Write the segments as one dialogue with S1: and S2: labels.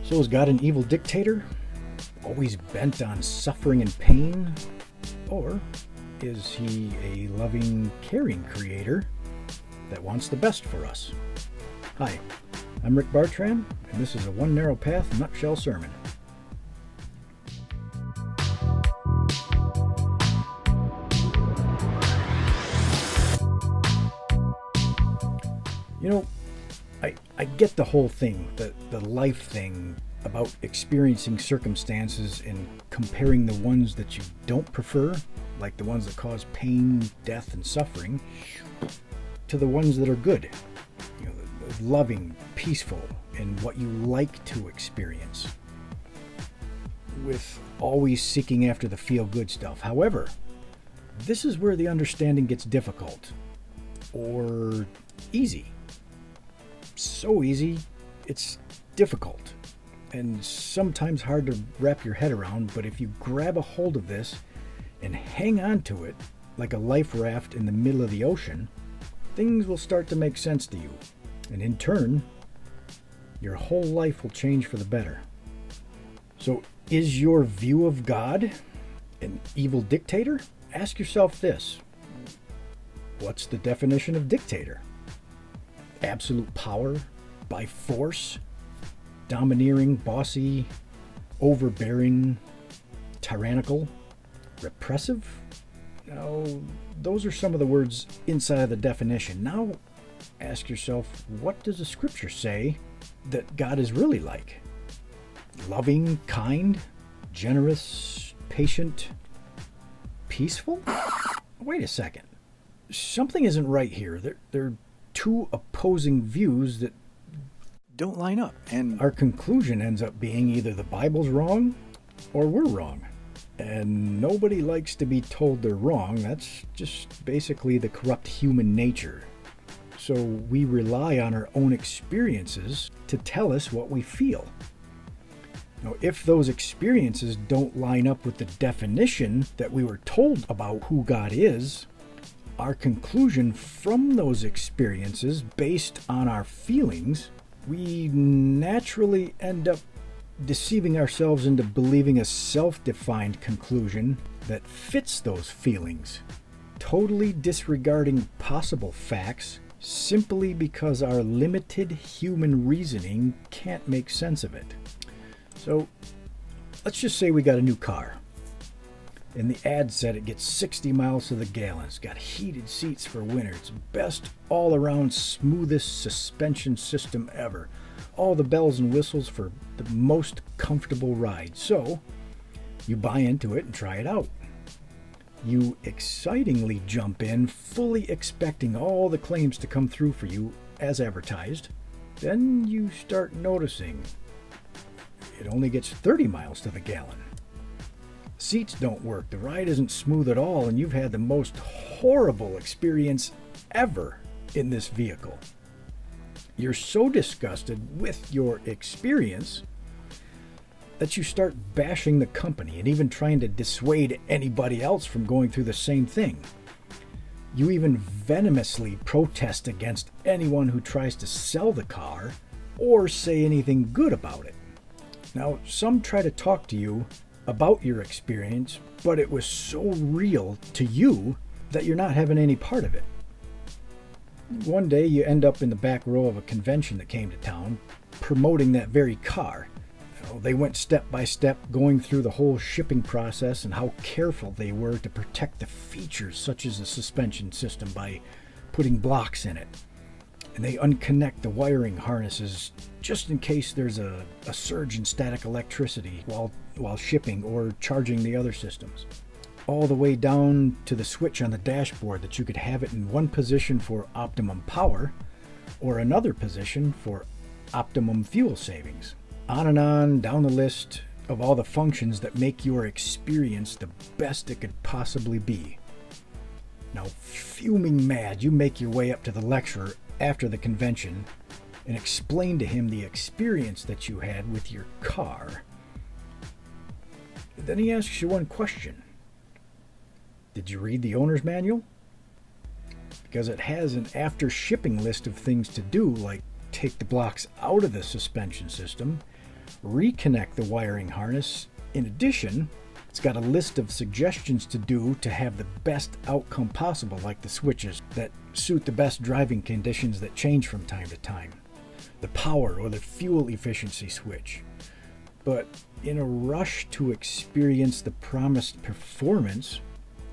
S1: So is God an evil dictator, always bent on suffering and pain? Or is he a loving, caring creator that wants the best for us? Hi, I'm Rick Bartram, and this is a One Narrow Path nutshell sermon. You know, I get the whole thing, the life thing about experiencing circumstances and comparing the ones that you don't prefer, like the ones that cause pain, death, and suffering, to the ones that are good, you know, loving, peaceful, and what you like to experience, with always seeking after the feel-good stuff. However, this is where the understanding gets difficult, or easy. So easy, it's difficult, and sometimes hard to wrap your head around, but if you grab a hold of this and hang on to it like a life raft in the middle of the ocean, things will start to make sense to you, and in turn, your whole life will change for the better. So, is your view of God an evil dictator? Ask yourself this: what's the definition of dictator? Absolute power, by force, domineering, bossy, overbearing, tyrannical, repressive? Now, those are some of the words inside of the definition. Now, ask yourself, what does the scripture say that God is really like? Loving, kind, generous, patient, peaceful? Wait a second. Something isn't right here. There are two opposing views that don't line up, and our conclusion ends up being either the Bible's wrong or we're wrong. And nobody likes to be told they're wrong. That's just basically the corrupt human nature. So we rely on our own experiences to tell us what we feel. Now, if those experiences don't line up with the definition that we were told about who God is, our conclusion from those experiences, based on our feelings, we naturally end up deceiving ourselves into believing a self-defined conclusion that fits those feelings, totally disregarding possible facts simply because our limited human reasoning can't make sense of it. So, let's just say we got a new car, and the ad said it gets 60 miles to the gallon. It's got heated seats for winter. It's best all-around smoothest suspension system ever. All the bells and whistles for the most comfortable ride. So, you buy into it and try it out. You excitingly jump in, fully expecting all the claims to come through for you as advertised. Then you start noticing it only gets 30 miles to the gallon. Seats don't work, the ride isn't smooth at all, and you've had the most horrible experience ever in this vehicle. You're so disgusted with your experience that you start bashing the company and even trying to dissuade anybody else from going through the same thing. You even venomously protest against anyone who tries to sell the car or say anything good about it. Now, some try to talk to you about your experience, but it was so real to you that you're not having any part of it. One day you end up in the back row of a convention that came to town promoting that very car. You know, they went step by step, going through the whole shipping process and how careful they were to protect the features such as the suspension system by putting blocks in it. And they unconnect the wiring harnesses just in case there's a surge in static electricity while shipping or charging the other systems. All the way down to the switch on the dashboard that you could have it in one position for optimum power or another position for optimum fuel savings. On and on down the list of all the functions that make your experience the best it could possibly be. Now, fuming mad, you make your way up to the lecturer after the convention and explain to him the experience that you had with your car. Then he asks you one question. Did you read the owner's manual? Because it has an after shipping list of things to do, like take the blocks out of the suspension system, reconnect the wiring harness. In addition, it's got a list of suggestions to do to have the best outcome possible, like the switches that suit the best driving conditions that change from time to time, the power or the fuel efficiency switch. But in a rush to experience the promised performance,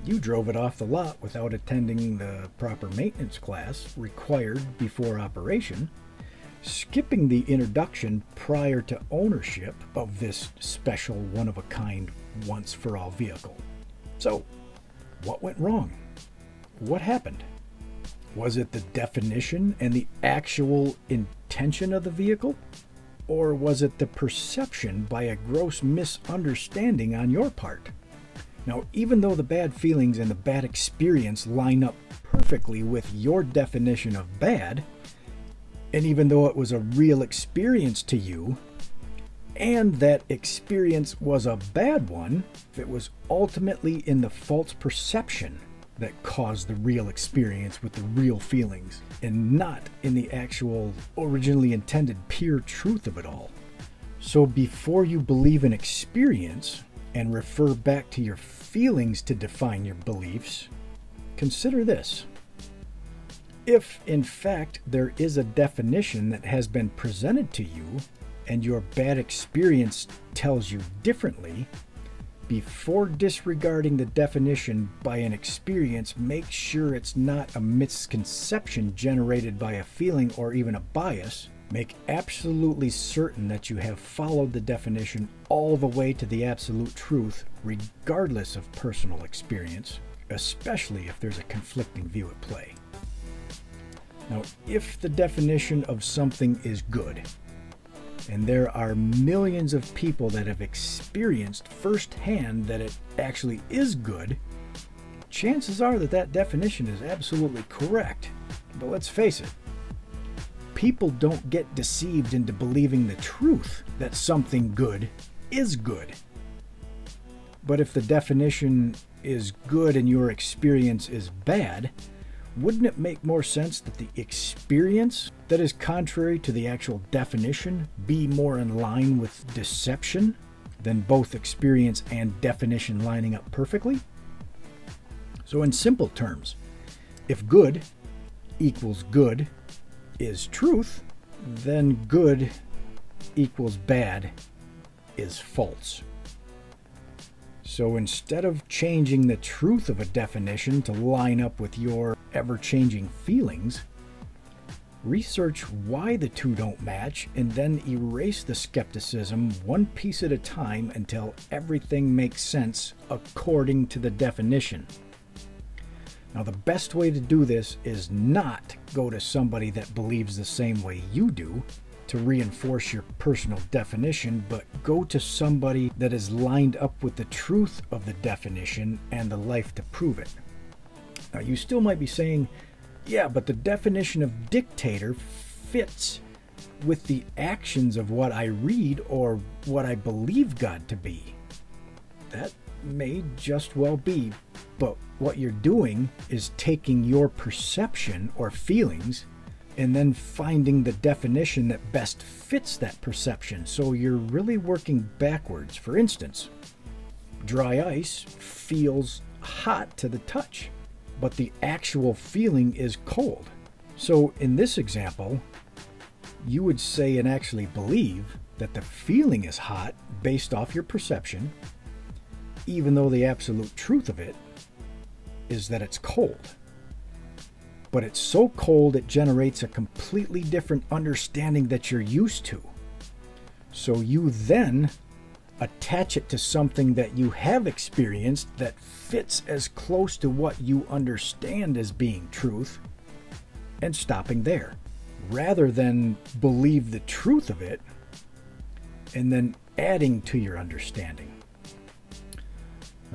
S1: you drove it off the lot without attending the proper maintenance class required before operation, skipping the introduction prior to ownership of this special one-of-a-kind once-for-all vehicle. So, what went wrong? What happened? Was it the definition and the actual intention of the vehicle? Or was it the perception by a gross misunderstanding on your part? Now, even though the bad feelings and the bad experience line up perfectly with your definition of bad, and even though it was a real experience to you, and that experience was a bad one, it was ultimately in the false perception that caused the real experience with the real feelings, and not in the actual originally intended pure truth of it all. So before you believe an experience and refer back to your feelings to define your beliefs, consider this. If, in fact, there is a definition that has been presented to you and your bad experience tells you differently, before disregarding the definition by an experience, make sure it's not a misconception generated by a feeling or even a bias. Make absolutely certain that you have followed the definition all the way to the absolute truth, regardless of personal experience, especially if there's a conflicting view at play. Now, if the definition of something is good, and there are millions of people that have experienced firsthand that it actually is good, chances are that that definition is absolutely correct. But let's face it, people don't get deceived into believing the truth that something good is good. But if the definition is good and your experience is bad, wouldn't it make more sense that the experience that is contrary to the actual definition be more in line with deception than both experience and definition lining up perfectly? So in simple terms, if good equals good is truth, then good equals bad is false. So instead of changing the truth of a definition to line up with your ever-changing feelings, research why the two don't match and then erase the skepticism one piece at a time until everything makes sense according to the definition. Now, the best way to do this is not go to somebody that believes the same way you do to reinforce your personal definition, but go to somebody that is lined up with the truth of the definition and the life to prove it. Now, you still might be saying, yeah, but the definition of dictator fits with the actions of what I read or what I believe God to be. That may just well be, but what you're doing is taking your perception or feelings and then finding the definition that best fits that perception. So you're really working backwards. For instance, dry ice feels hot to the touch, but the actual feeling is cold. So in this example, you would say and actually believe that the feeling is hot based off your perception, even though the absolute truth of it is that it's cold. But it's so cold it generates a completely different understanding that you're used to. So you then attach it to something that you have experienced that fits as close to what you understand as being truth, and stopping there, rather than believe the truth of it and then adding to your understanding.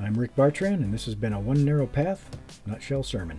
S1: I'm Rick Bartran, and this has been a One Narrow Path Nutshell Sermon.